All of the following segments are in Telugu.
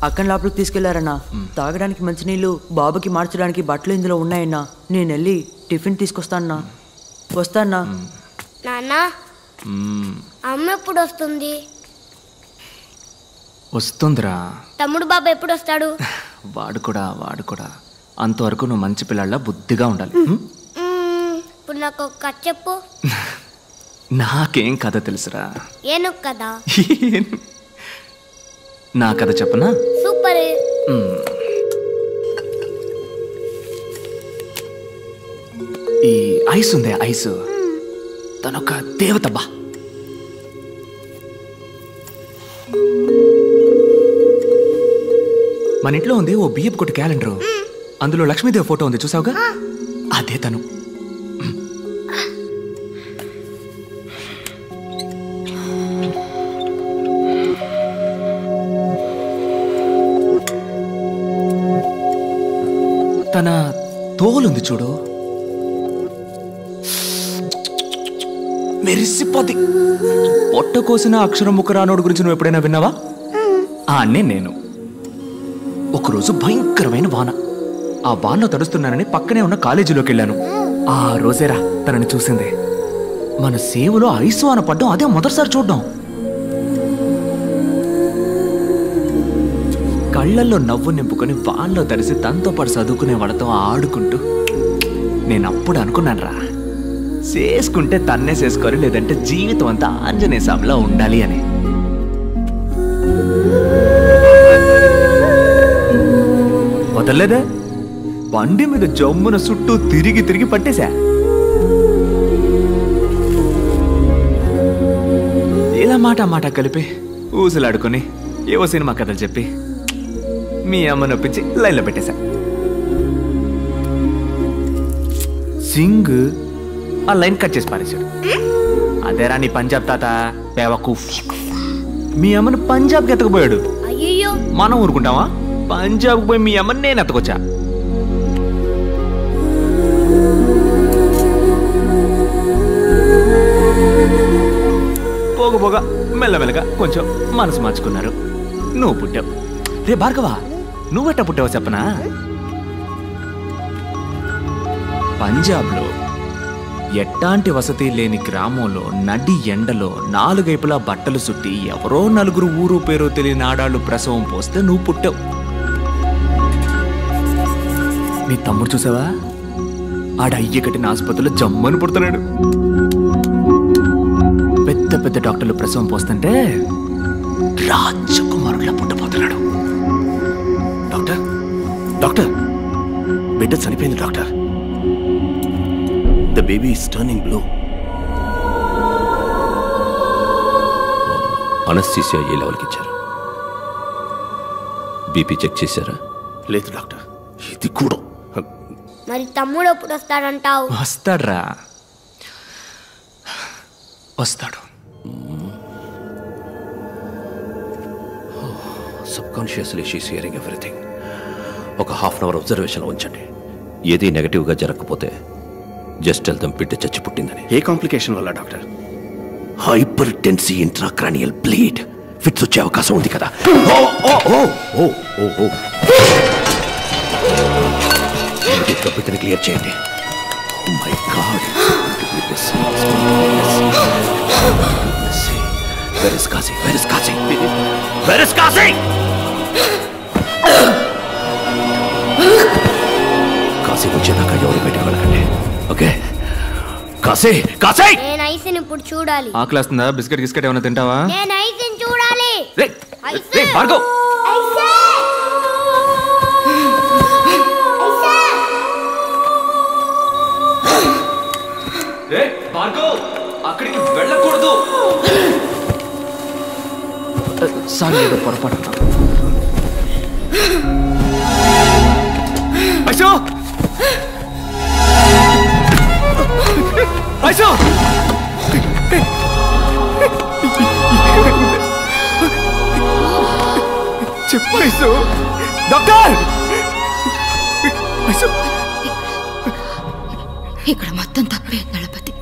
అక్కని లోపలికి తీసుకెళ్లారన్నా. తాగడానికి మంచినీళ్ళు, బాబుకి మార్చడానికి బట్టలు ఇందులో ఉన్నాయన్నా. నేను వెళ్ళి టిఫిన్ తీసుకొస్తానన్నా. వస్తానా? నాన్న, అమ్మ ఎప్పుడు వస్తుంది? వస్తుందిరా. తమ్ముడు బాబు ఎప్పుడు వస్తాడు? వాడు కూడా అంతవరకు నువ్వు మంచి పిల్లల్లా బుద్ధిగా ఉండాలి. ఇప్పుడు నాకు ఒక కథ చెప్పు. నాకేం కథ తెలుసురా. ఏను కదా? నా కథ చెప్పనా? సూపర్. ఈ ఐస్ ఉందే, ఐస్ తనొక దేవతబ్బా. మన ఇంట్లో ఉంది ఓ బియ్యపు కొట్టు క్యాలెండరు. అందులో లక్ష్మీదేవి ఫోటో ఉంది, చూసావుగా? అదే తను. తన తోలుంది చూడు, మెరిసిపోద్ది. పొట్ట కోసిన అక్షరం ముఖరానోడు గురించి నువ్వు ఎప్పుడైనా విన్నావా? నేను ఒకరోజు భయంకరమైన వాన. ఆ వానలో తడుస్తున్నానని పక్కనే ఉన్న కాలేజీలోకి వెళ్ళాను. ఆ రోజేరా తనని చూసింది. మన సేవలో ఐసు వాన పడ్డం అదే మొదటిసారి చూడ్డం. కళ్ళల్లో నవ్వు నింపుకొని వానలో తడిసి తనతో పాటు చదువుకునే వాళ్ళతో ఆడుకుంటూ నేనప్పుడు అనుకున్నాను రా, చేసుకుంటే తన్నే చేసుకోవాలి, లేదంటే జీవితం అంతా ఆంజనేయ స్వామిలా ఉండాలి అని. వదలలేదా? బండి మీద జమ్మున చుట్టూ తిరిగి పట్టేశా. ఇలా మాట కలిపి ఊసులాడుకొని ఏవో సినిమా కథలు చెప్పి మీ అమ్మ నొప్పించి లైన్లో పెట్టేశా. సింగ్ ఆ లైన్ కట్ చేసి పారేశాడు. అదేరా నీ పంజాబ్ తాత బేవకూఫ్. మీ అమ్మను పంజాబ్కి ఎత్తకపోయాడు. మనం ఊరుకుంటావా? పంజాబ్కి పోయి మీ అమ్మని నేను ఎత్తకొచ్చా. పోగా మెల్లమెల్లగా కొంచెం మనసు మార్చుకున్నారు. నువ్వు పుట్టావు. రే భార్గవా, నువ్వెట్టా పుట్టావో చెప్పనా? పంజాబ్లో ఎట్టాంటి వసతి లేని గ్రామంలో నడి ఎండలో 4 వైపులా బట్టలు చుట్టి ఎవరో 4 ఊరు పేరు తెలియని ఆడాళ్ళు ప్రసవం పోస్తే నువ్వు పుట్టావు. నీ తమ్ముడు చూసావా? ఆడ అయ్య కట్టిన ఆసుపత్రిలో జమ్మని పుడుతున్నాడు. పెద్ద డాక్టర్లు ప్రసవం పోస్తుంటే రాజకుమారులా పుట్టబోతున్నాడు. డాక్టర్, బిడ్డ చనిపోయింది doctor. The baby is turning blue. Anaesthesia ఏ లెవెల్కి ఇచ్చారు? బీపీ చెక్ చేశారా? లేదు డాక్టర్, ఇది కూడా. మరి తమ్ముడు ఎప్పుడు వస్తాడంటావు? వస్తాడు. Subconsciously she's hearing everything. ఒక ½ అవర్ అబ్జర్వేషన్లో ఉంచండి. ఏది నెగటివ్గా జరగకపోతే జస్ట్ వెళ్తాం బిడ్డ చచ్చి పుట్టిందని. ఏ కాంప్లికేషన్ వల్ల doctor? Hypertensive intracranial bleed. Fits వచ్చే అవకాశం ఉంది కదా. బిడ్డని క్లియర్ చేయండి. Oh my God. Where is Kazi? Where is Kazi? Where is Kazi? Kashi వచ్చేదాకా ఎవరు బయటకు వెళ్ళకండి. ఓకే? కాశీ, కాశీ! నేను ఐస్ని ఇప్పుడు చూడాలి. ఆకలేస్తుందా? బిస్కెట్ గిస్కెట్ ఏమైనా తింటావా? నేను ఐస్ని చూడాలి. రే భార్గవ్, అక్కడికి వెళ్ళకూడదు. సారీ, ఏదో పొరపాటు. ఐసు, ఐసు, చెప్పు ఐసు. Doctor, ice. ఇక్కడ మొత్తం తప్పే దళపతి.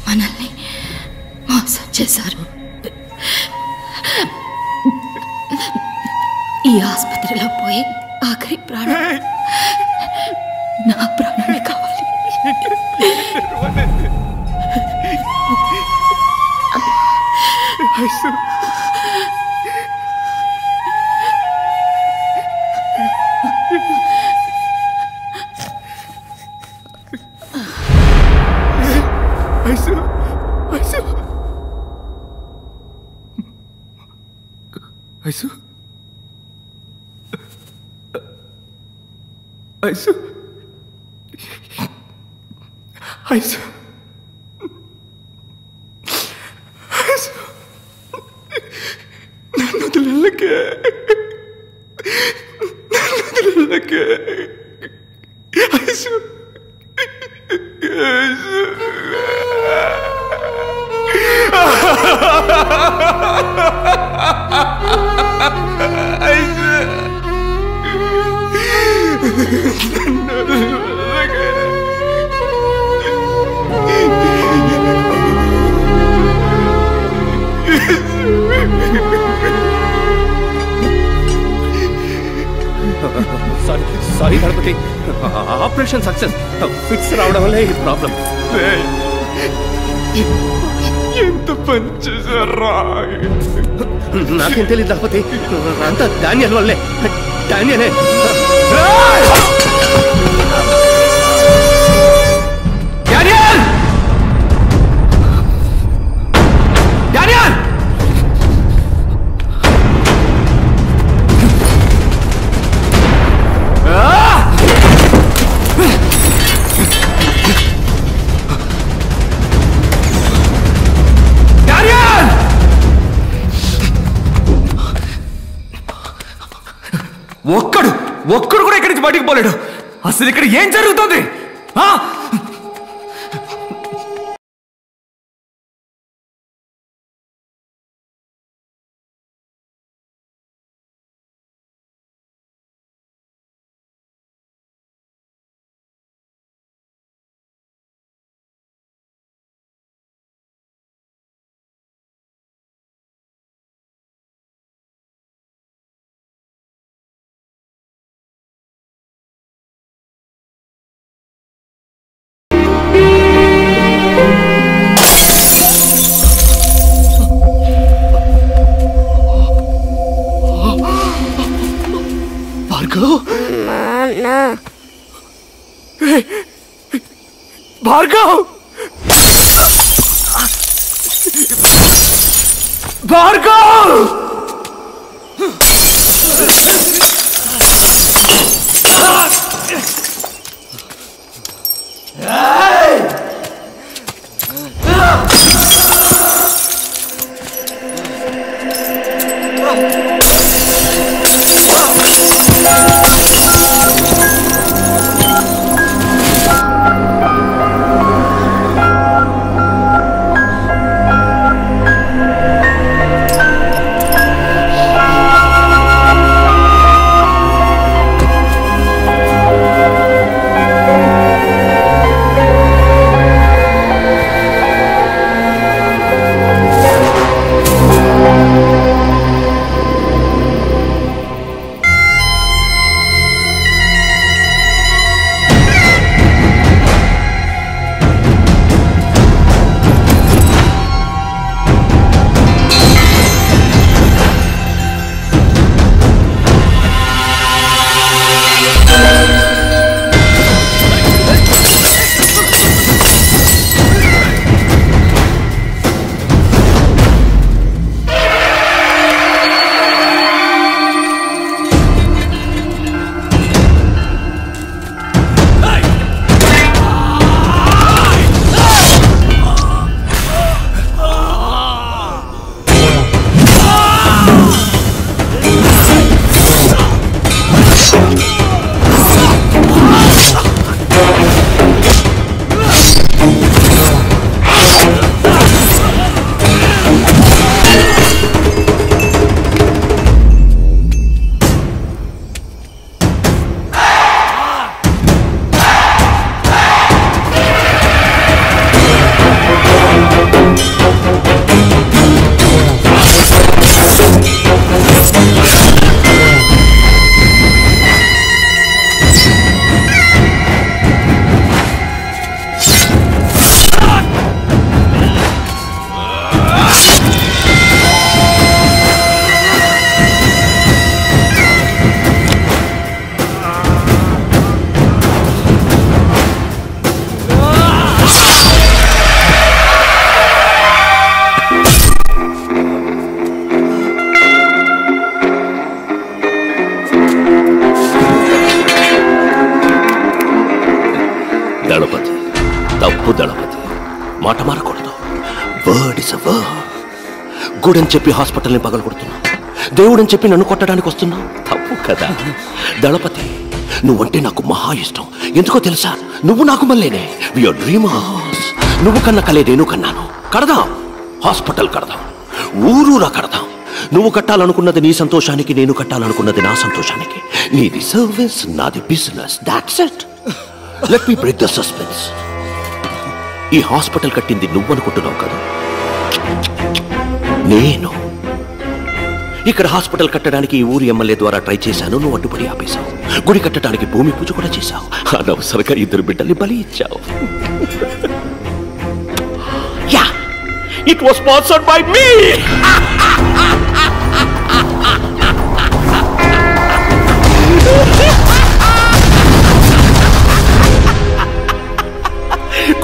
మనల్ని మోసం చేశారు. ఈ ఆసుపత్రిలో పోయి ఆఖరి ప్రాణం నా ప్రాణమే కావాలి. Sorry Ganapati, operation success. Fits రావడం వల్లే ఈ ప్రాబ్లం. ఎంత పని చేశారా? నాకేం తెలియదు గణపతి, అంతా డానియల్ వల్లే. డానియలే. డానియల్! డానియల్! ఒక్కడు కూడా ఇక్కడి నుంచి బయటికి పోలేడు. అసలు ఇక్కడ ఏం జరుగుతుంది? భార్గవ్! భార్గవ్! తప్పు దళపతి, మాట మారకూడదు. Word is a word. గుడని చెప్పి హాస్పిటల్ని పగలగొడుతున్నావు, దేవుడని చెప్పి నన్ను కొట్టడానికి వస్తున్నావు. తప్పు కదా దళపతి. నువ్వంటే నాకు మహా ఇష్టం. ఎందుకో తెలుసా? నువ్వు నాకు మళ్ళీనే. VR dreamers. నువ్వు కన్న కలే నేను కన్నాను. కడదాం, హాస్పిటల్ కడదాం, ఊరూరా కడదాం. నువ్వు కట్టాలనుకున్నది నీ సంతోషానికి, నేను కట్టాలనుకున్నది నా సంతోషానికి. నీది సర్వీస్, నాది business. That's it. Let me break the suspense. ఈ హాస్పిటల్ కట్టింది నువ్వు అనుకుంటున్నావు కదా, నేను. ఇక్కడ హాస్పిటల్ కట్టడానికి ఈ ఊరి ఎమ్మెల్యే ద్వారా ట్రై చేశాను, నువ్వు అడ్డుపడి ఆపేశావు. గుడి కట్టడానికి భూమి పూజ కూడా చేశావు. అనవసరంగా 2 బిడ్డల్ని బలి ఇచ్చావు. Yeah, it was sponsored by me.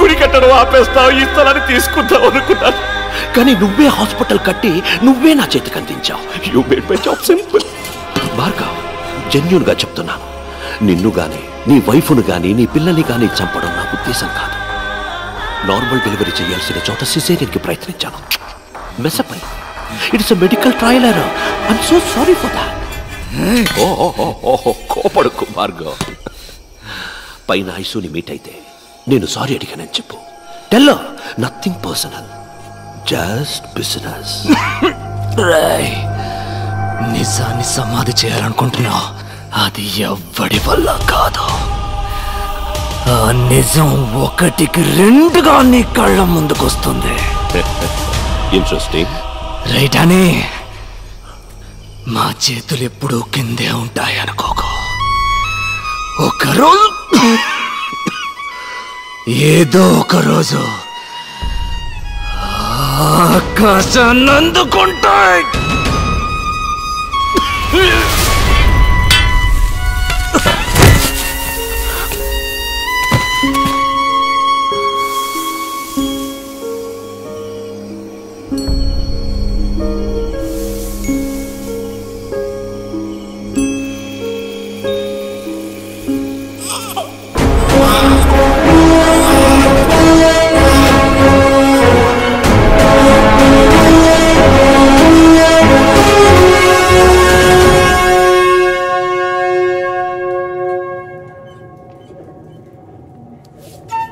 గుడి కట్టడం ఆపేస్తావు, ఈ స్థలాన్ని తీసుకుంటావు అనుకున్నాను. కానీ నువ్వే హాస్పిటల్ కట్టి నువ్వే నా చేతికి అందించావు. You made my job simple. Bhargav, genuine గా చెప్తున్నాను, నిన్ను గాని, నీ వైఫ్ను గాని, నీ పిల్లల్ని గాని చంపడం నా ఉద్దేశం కాదు. నార్మల్ డెలివరీ చేయాల్సిన చోట సిజేరియన్కి ప్రయత్నించాను. మెసప్ అయ్యి. It's a medical trial error. I'm so sorry for that. కోపడుకు భార్గవ్. పైన ఐసూని మీట్ అయితే నేను సారీ అడిగానని చెప్పు. Tell her nothing personal, just business. నిజాన్ని సమాధి చేయాలనుకుంటున్నావు, అది ఎవ్వడి వల్ల కాదు. ఆ నిజం 1కి 2గా నీ కళ్ళ ముందుకొస్తుంది. ఇంట్రెస్టింగ్. రైట్ అని మా చేతులు ఎప్పుడూ కిందే ఉంటాయి అనుకోకు. ఒకరోజు ఏదో ఒకరోజు ఆకాశాన్ని అందుకుంటాయి.